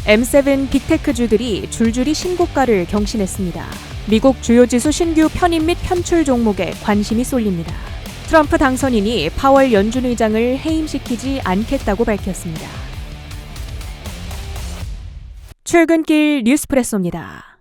M7 빅테크주들이 줄줄이 신고가를 경신했습니다. 미국 주요 지수 신규 편입 및 편출 종목에 관심이 쏠립니다. 트럼프 당선인이 파월 연준 의장을 해임시키지 않겠다고 밝혔습니다. 출근길 뉴스프레소입니다.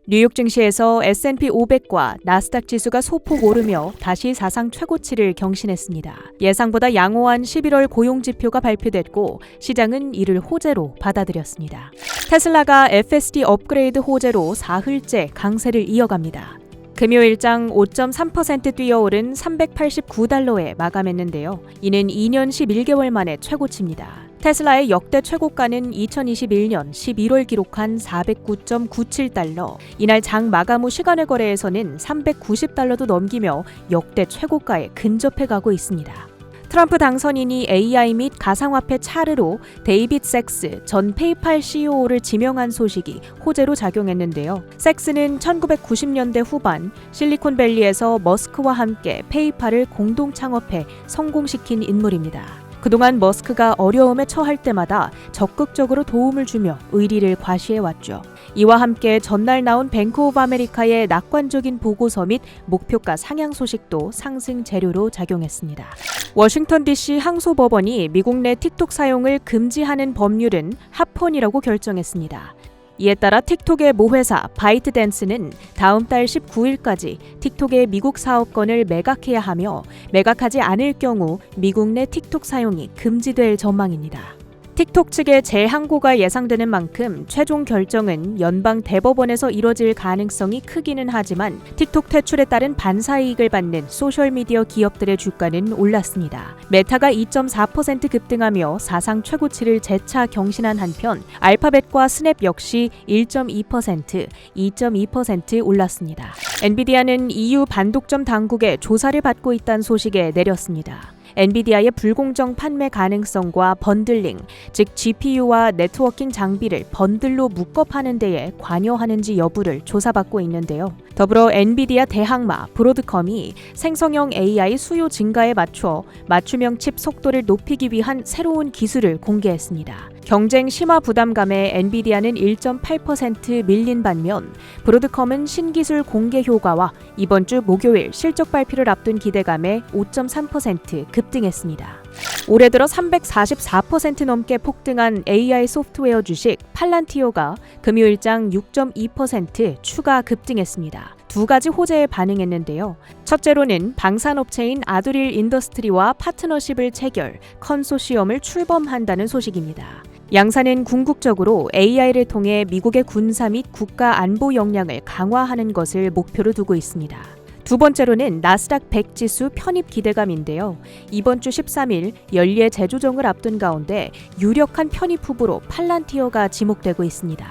뉴욕 증시에서 S&P 500과 나스닥 지수가 소폭 오르며 다시 사상 최고치를 경신했습니다. 예상보다 양호한 11월 고용지표가 발표됐고 시장은 이를 호재로 받아들였습니다. 테슬라가 FSD 업그레이드 호재로 사흘째 강세를 이어갑니다. 금요일장 5.3% 뛰어오른 $389에 마감했는데요. 이는 2년 11개월 만에 최고치입니다. 테슬라의 역대 최고가는 2021년 11월 기록한 $409.97. 이날 장 마감 후 시간외 거래에서는 $390도 넘기며 역대 최고가에 근접해가고 있습니다. 트럼프 당선인이 AI 및 가상화폐 차르로 데이빗 섹스 전 페이팔 CEO를 지명한 소식이 호재로 작용했는데요. 섹스는 1990년대 후반 실리콘밸리에서 머스크와 함께 페이팔을 공동 창업해 성공시킨 인물입니다. 그동안 머스크가 어려움에 처할 때마다 적극적으로 도움을 주며 의리를 과시해왔죠. 이와 함께 전날 나온 뱅크 오브 아메리카의 낙관적인 보고서 및 목표가 상향 소식도 상승 재료로 작용했습니다. 워싱턴 DC 항소법원이 미국 내 틱톡 사용을 금지하는 법률은 합헌이라고 결정했습니다. 이에 따라 틱톡의 모회사 바이트댄스는 다음 달 19일까지 틱톡의 미국 사업권을 매각해야 하며 매각하지 않을 경우 미국 내 틱톡 사용이 금지될 전망입니다. 틱톡 측의 재항고가 예상되는 만큼 최종 결정은 연방 대법원에서 이뤄질 가능성이 크기는 하지만 틱톡 퇴출에 따른 반사이익을 받는 소셜미디어 기업들의 주가는 올랐습니다. 메타가 2.4% 급등하며 사상 최고치를 재차 경신한 한편 알파벳과 스냅 역시 1.2%, 2.2% 올랐습니다. 엔비디아는 EU 반독점 당국의 조사를 받고 있다는 소식에 내렸습니다. 엔비디아의 불공정 판매 가능성과 번들링, 즉 GPU와 네트워킹 장비를 번들로 묶어 파는 데에 관여하는지 여부를 조사받고 있는데요. 더불어 엔비디아 대항마 브로드컴이 생성형 AI 수요 증가에 맞춰 맞춤형 칩 속도를 높이기 위한 새로운 기술을 공개했습니다. 경쟁 심화 부담감에 엔비디아는 1.8% 밀린 반면 브로드컴은 신기술 공개 효과와 이번 주 목요일 실적 발표를 앞둔 기대감에 5.3% 급등했습니다. 올해 들어 344% 넘게 폭등한 AI 소프트웨어 주식 팔란티오가 금요일장 6.2% 추가 급등했습니다. 두 가지 호재에 반응했는데요. 첫째로는 방산업체인 아두릴 인더스트리와 파트너십을 체결, 컨소시엄을 출범한다는 소식입니다. 양사는 궁극적으로 AI를 통해 미국의 군사 및 국가 안보 역량을 강화하는 것을 목표로 두고 있습니다. 두 번째로는 나스닥 100 지수 편입 기대감인데요. 이번 주 13일 연례 재조정을 앞둔 가운데 유력한 편입 후보로 팔란티어가 지목되고 있습니다.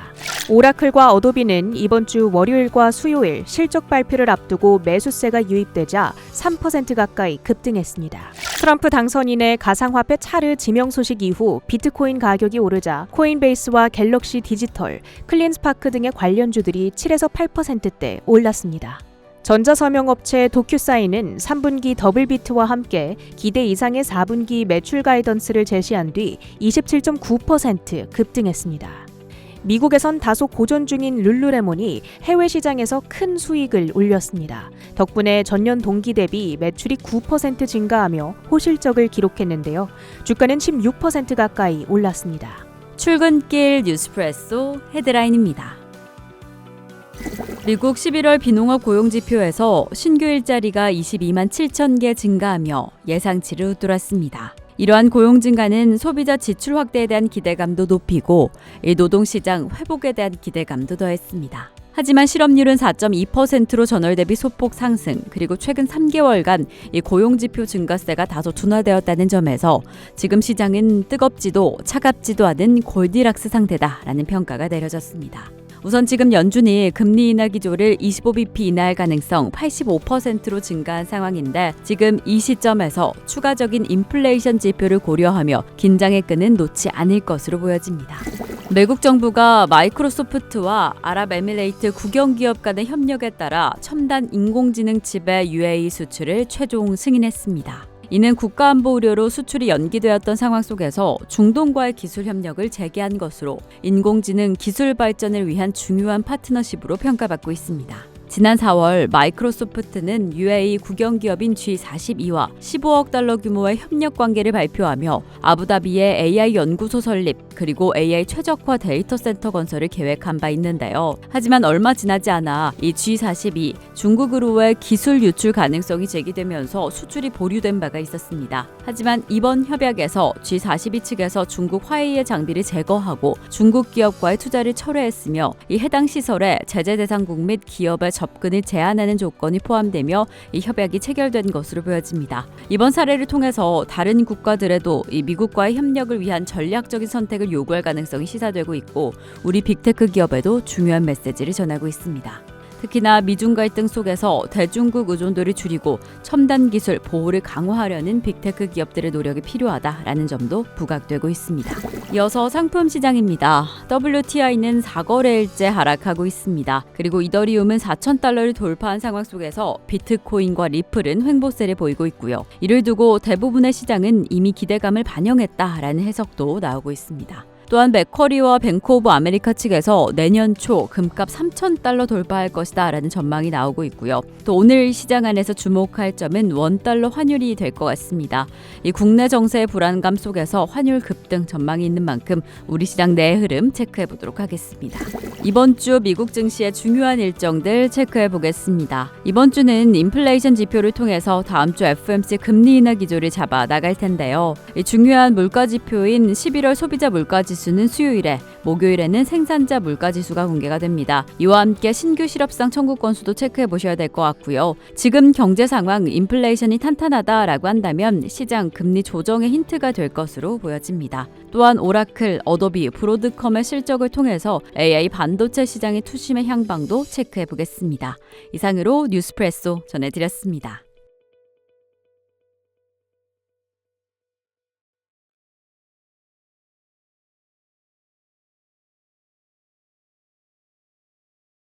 오라클과 어도비는 이번 주 월요일과 수요일 실적 발표를 앞두고 매수세가 유입되자 3% 가까이 급등했습니다. 트럼프 당선인의 가상화폐 차르 지명 소식 이후 비트코인 가격이 오르자 코인베이스와 갤럭시 디지털, 클린스파크 등의 관련주들이 7에서 8%대 올랐습니다. 전자서명업체 도큐사인은 3분기 더블비트와 함께 기대 이상의 4분기 매출 가이던스를 제시한 뒤 27.9% 급등했습니다. 미국에선 다소 고전 중인 룰루레몬이 해외 시장에서 큰 수익을 올렸습니다. 덕분에 전년 동기 대비 매출이 9% 증가하며 호실적을 기록했는데요. 주가는 16% 가까이 올랐습니다. 출근길 뉴스프레소 헤드라인입니다. 미국 11월 비농업 고용지표에서 신규 일자리가 22만 7천 개 증가하며 예상치를 웃돌았습니다. 이러한 고용 증가는 소비자 지출 확대에 대한 기대감도 높이고 노동시장 회복에 대한 기대감도 더했습니다. 하지만 실업률은 4.2%로 전월 대비 소폭 상승, 그리고 최근 3개월간 이 고용지표 증가세가 다소 둔화되었다는 점에서 지금 시장은 뜨겁지도 차갑지도 않은 골디락스 상태다라는 평가가 내려졌습니다. 우선 지금 연준이 금리 인하 기조를 25bp 인하할 가능성 85%로 증가한 상황인데 지금 이 시점에서 추가적인 인플레이션 지표를 고려하며 긴장의 끈은 놓지 않을 것으로 보여집니다. 미국 정부가 마이크로소프트와 아랍에미레이트 국영기업 간의 협력에 따라 첨단 인공지능 칩의 UAE 수출을 최종 승인했습니다. 이는 국가안보 우려로 수출이 연기되었던 상황 속에서 중동과의 기술 협력을 재개한 것으로 인공지능 기술 발전을 위한 중요한 파트너십으로 평가받고 있습니다. 지난 4월 마이크로소프트는 UAE 국영기업인 G42와 15억 달러 규모의 협력 관계를 발표하며 아부다비의 AI 연구소 설립 그리고 AI 최적화 데이터 센터 건설을 계획한 바 있는데요. 하지만 얼마 지나지 않아 이 G42 중국으로의 기술 유출 가능성이 제기되면서 수출이 보류된 바가 있었습니다. 하지만 이번 협약에서 G42 측에서 중국 화웨이의 장비를 제거하고 중국 기업과의 투자를 철회했으며 이 해당 시설에 제재 대상국 및 기업의 접근을 제한하는 조건이 포함되며 이 협약이 체결된 것으로 보여집니다. 이번 사례를 통해서 다른 국가들에도 이 미국과의 협력을 위한 전략적인 선택을 요구할 가능성이 시사되고 있고 우리 빅테크 기업에도 중요한 메시지를 전하고 있습니다. 특히나 미중 갈등 속에서 대중국 의존도를 줄이고 첨단 기술 보호를 강화하려는 빅테크 기업들의 노력이 필요하다라는 점도 부각되고 있습니다. 이어서 상품 시장입니다. WTI는 4거래일째 하락하고 있습니다. 그리고 이더리움은 4,000달러를 돌파한 상황 속에서 비트코인과 리플은 횡보세를 보이고 있고요. 이를 두고 대부분의 시장은 이미 기대감을 반영했다라는 해석도 나오고 있습니다. 또한 맥쿼리와 뱅크 오브 아메리카 측에서 내년 초 금값 3,000달러 돌파할 것이다 라는 전망이 나오고 있고요. 또 오늘 시장 안에서 주목할 점은 원달러 환율이 될 것 같습니다. 이 국내 정세의 불안감 속에서 환율 급등 전망이 있는 만큼 우리 시장 내의 흐름 체크해 보도록 하겠습니다. 이번 주 미국 증시의 중요한 일정들 체크해 보겠습니다. 이번 주는 인플레이션 지표를 통해서 다음 주 FOMC 금리 인하 기조를 잡아 나갈 텐데요. 이 중요한 물가 지표인 11월 소비자 물가지수 는 수요일에, 목요일에는 생산자 물가지수가 공개가 됩니다. 이와 함께 신규 실업상 청구 건수도 체크해 보셔야 될 것 같고요. 지금 경제 상황, 인플레이션이 탄탄하다라고 한다면 시장 금리 조정의 힌트가 될 것으로 보여집니다. 또한 오라클, 어도비, 브로드컴의 실적을 통해서 AI 반도체 시장의 투심의 향방도 체크해 보겠습니다. 이상으로 뉴스프레소 전해드렸습니다.